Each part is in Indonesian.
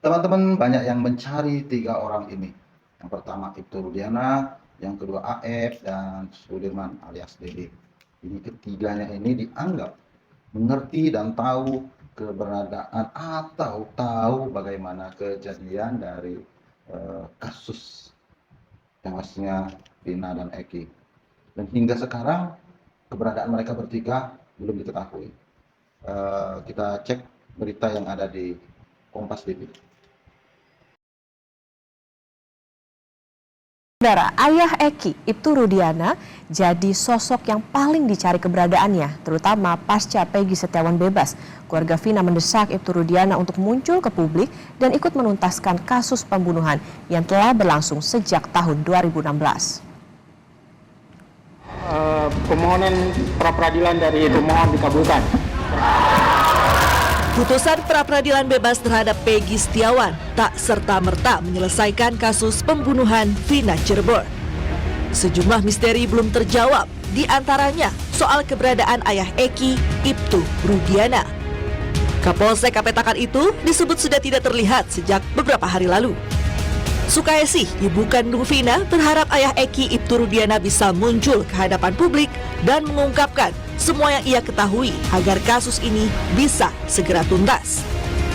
Teman-teman banyak yang mencari 3 orang ini. Yang pertama Ibtu Rudiana, yang kedua AF, dan Sudirman alias Dede. Ini ketiganya ini dianggap mengerti dan tahu keberadaan atau tahu bagaimana kejadian dari kasus tewasnya Vina dan Eki. Dan hingga sekarang keberadaan mereka bertiga belum diketahui. Kita cek berita yang ada di Kompas TV. Saudara, ayah Eki, Ibtu Rudiana, jadi sosok yang paling dicari keberadaannya, terutama pasca Peggy Setiawan bebas. Keluarga Vina mendesak Ibtu Rudiana untuk muncul ke publik dan ikut menuntaskan kasus pembunuhan yang telah berlangsung sejak tahun 2016. Permohonan pra-peradilan dari pemohon dikabulkan. Putusan pra-peradilan bebas terhadap Peggy Setiawan tak serta-merta menyelesaikan kasus pembunuhan Vina Cirebon. Sejumlah misteri belum terjawab, di antaranya soal keberadaan ayah Eki, Ibtu Rudiana. Kapolsek Kapetakan itu disebut sudah tidak terlihat sejak beberapa hari lalu. Sukaesih, ibu kandung Vina, berharap ayah Eki, Ibtu Rudiana bisa muncul ke hadapan publik dan mengungkapkan semua yang ia ketahui agar kasus ini bisa segera tuntas.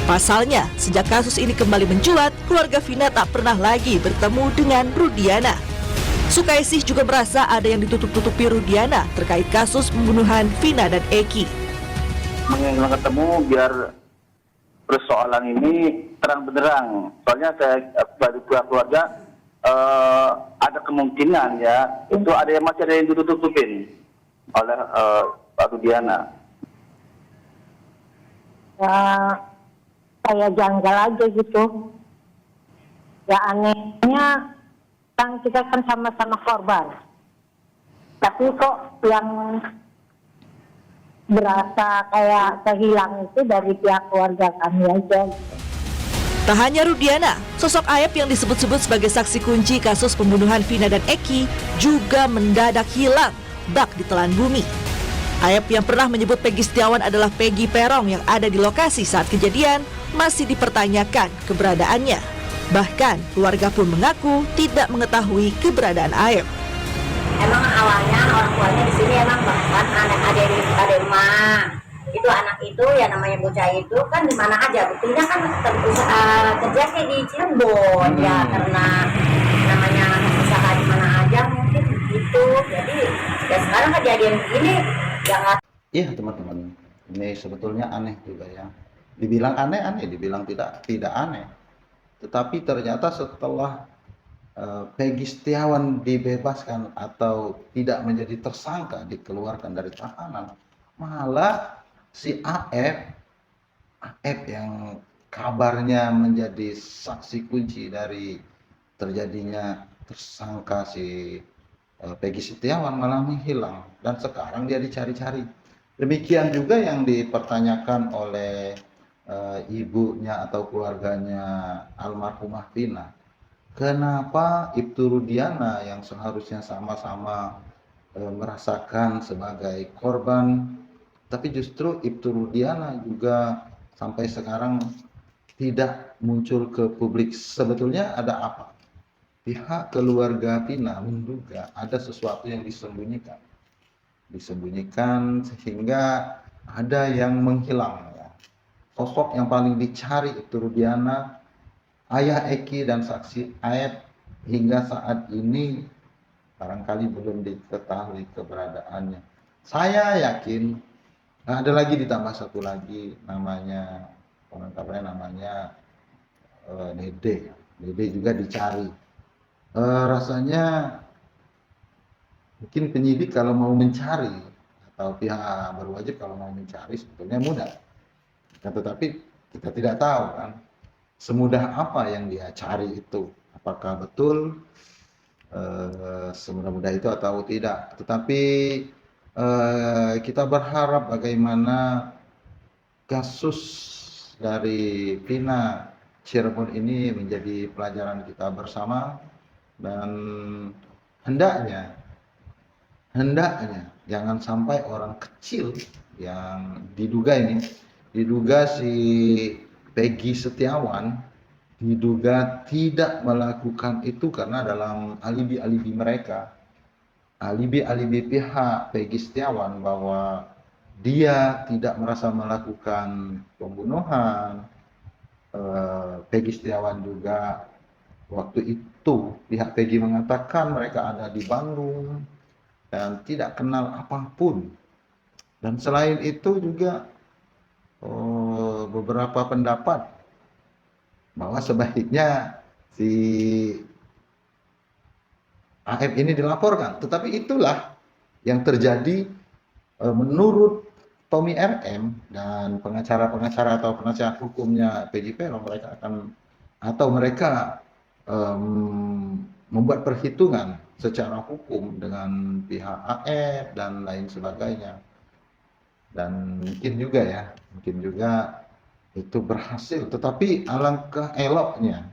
Pasalnya, sejak kasus ini kembali mencuat, keluarga Vina tak pernah lagi bertemu dengan Rudiana. Sukaesih juga merasa ada yang ditutup-tutupi Rudiana terkait kasus pembunuhan Vina dan Eki. Ingin ketemu biar persoalan ini terang benderang. Soalnya saya dari pihak keluarga ada kemungkinan ya itu masih ada yang ditutup-tutupin oleh Pak Rudiana. Ya, saya janggal aja gitu. Ya anehnya, kan kita kan sama-sama korban. Tapi kok yang berasa kayak kehilang itu dari pihak keluarga kami aja. Tak hanya Rudiana, sosok Ayep yang disebut-sebut sebagai saksi kunci kasus pembunuhan Vina dan Eki juga mendadak hilang bak ditelan bumi. Ayep yang pernah menyebut Peggy Setiawan adalah Peggy Perong yang ada di lokasi saat kejadian masih dipertanyakan keberadaannya. Bahkan keluarga pun mengaku tidak mengetahui keberadaan Ayep. Emang awalnya orang tuanya di sini emang bahkan ada rumah. Itu anak itu ya namanya bocah itu kan di mana aja, buktinya kan terjadi di Cirebon ya, karena namanya usaha di mana aja mungkin begitu. Jadi ya sekarang kejadian begini jangan. Iya teman-teman, ini sebetulnya aneh juga ya. Dibilang aneh, dibilang tidak aneh. Tetapi ternyata setelah Peggy Setiawan dibebaskan atau tidak menjadi tersangka, dikeluarkan dari tahanan, malah si AF yang kabarnya menjadi saksi kunci dari terjadinya tersangka si Peggy Setiawan malah menghilang dan sekarang dia dicari-cari. Demikian juga yang dipertanyakan oleh ibunya atau keluarganya almarhumah Vina. Kenapa Ibtu Rudiana yang seharusnya sama-sama merasakan sebagai korban, tapi justru Ibtu Rudiana juga sampai sekarang tidak muncul ke publik? Sebetulnya ada apa? Pihak keluarga Vina menduga ada sesuatu yang disembunyikan sehingga ada yang menghilang ya. Sosok yang paling dicari Ibtu Rudiana, ayah Eki dan saksi Ayep hingga saat ini barangkali belum diketahui keberadaannya. Saya yakin ada lagi, ditambah satu lagi namanya, komentarnya namanya Dede. Dede juga dicari. Rasanya mungkin penyidik kalau mau mencari atau pihak berwajib kalau mau mencari sebetulnya mudah. Tetapi kita tidak tahu kan semudah apa yang dia cari itu, apakah betul semudah-mudah itu atau tidak. Tetapi kita berharap bagaimana kasus dari Vina Cirebon ini menjadi pelajaran kita bersama, dan hendaknya jangan sampai orang kecil yang diduga si Peggy Setiawan diduga tidak melakukan itu karena dalam alibi-alibi mereka, alibi-alibi pihak Peggy Setiawan bahwa dia tidak merasa melakukan pembunuhan. Peggy Setiawan juga waktu itu pihak Peggy mengatakan mereka ada di Bandung dan tidak kenal apapun. Dan selain itu juga beberapa pendapat bahwa sebaiknya si AF ini dilaporkan. Tetapi itulah yang terjadi menurut Tommy RM dan pengacara-pengacara atau penasihat hukumnya Peggy Peron. Mereka membuat perhitungan secara hukum dengan pihak AF dan lain sebagainya. Dan mungkin juga itu berhasil, tetapi alangkah eloknya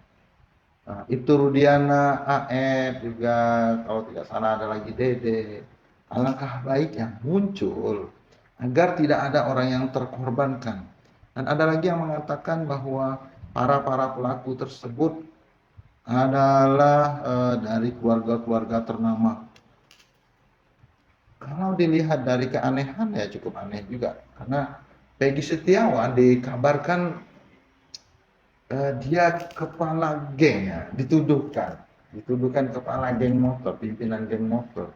itu Rudiana, AF juga, kalau tidak salah ada lagi Dede, alangkah baiknya muncul agar tidak ada orang yang terkorbankan. Dan ada lagi yang mengatakan bahwa para pelaku tersebut adalah dari keluarga-keluarga ternama. Kalau dilihat dari keanehan ya cukup aneh juga, karena Peggy Setiawan dikabarkan dia kepala geng ya, dituduhkan kepala geng motor, pimpinan geng motor.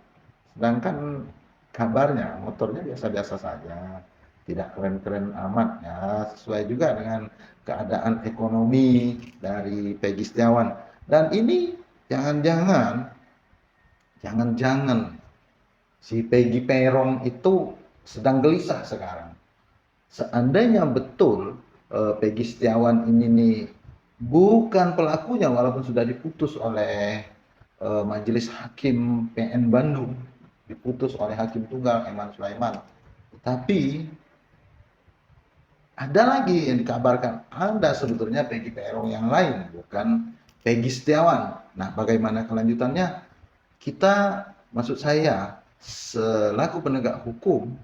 Sedangkan kabarnya motornya biasa-biasa saja, tidak keren-keren amat ya, sesuai juga dengan keadaan ekonomi dari Peggy Setiawan. Dan ini jangan-jangan si Peggy Peron itu sedang gelisah sekarang. Seandainya betul Peggy Setiawan ini nih bukan pelakunya, walaupun sudah diputus oleh Majelis Hakim PN Bandung, diputus oleh Hakim Tunggal Eman Sulaiman, tapi ada lagi yang dikabarkan ada sebetulnya Peggy Peron yang lain, bukan Peggy Setiawan. Nah, bagaimana kelanjutannya? Maksud saya selaku penegak hukum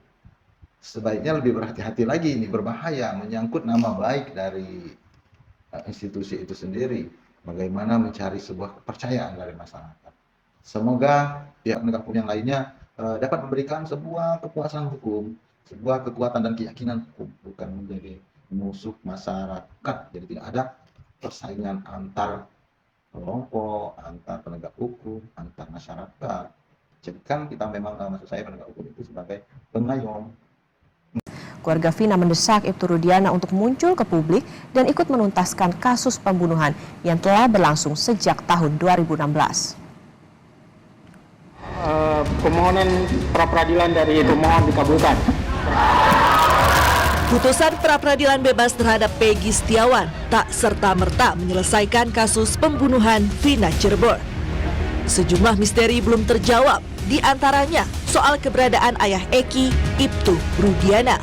sebaiknya lebih berhati-hati lagi, ini berbahaya, menyangkut nama baik dari institusi itu sendiri. Bagaimana mencari sebuah kepercayaan dari masyarakat. Semoga pihak penegak hukum yang lainnya dapat memberikan sebuah kepuasan hukum, sebuah kekuatan dan keyakinan hukum, bukan menjadi musuh masyarakat. Jadi tidak ada persaingan antar kelompok, antar penegak hukum, antar masyarakat. Jadi kan kita memang, maksud saya penegak hukum itu sebagai pengayom. Keluarga Vina mendesak Ibtu Rudiana untuk muncul ke publik dan ikut menuntaskan kasus pembunuhan yang telah berlangsung sejak tahun 2016. Permohonan pra-peradilan dari pemohon dikabulkan. Putusan pra-peradilan bebas terhadap Peggy Setiawan tak serta-merta menyelesaikan kasus pembunuhan Vina Cirebon. Sejumlah misteri belum terjawab, di antaranya soal keberadaan ayah Eki, Ibtu Rudiana.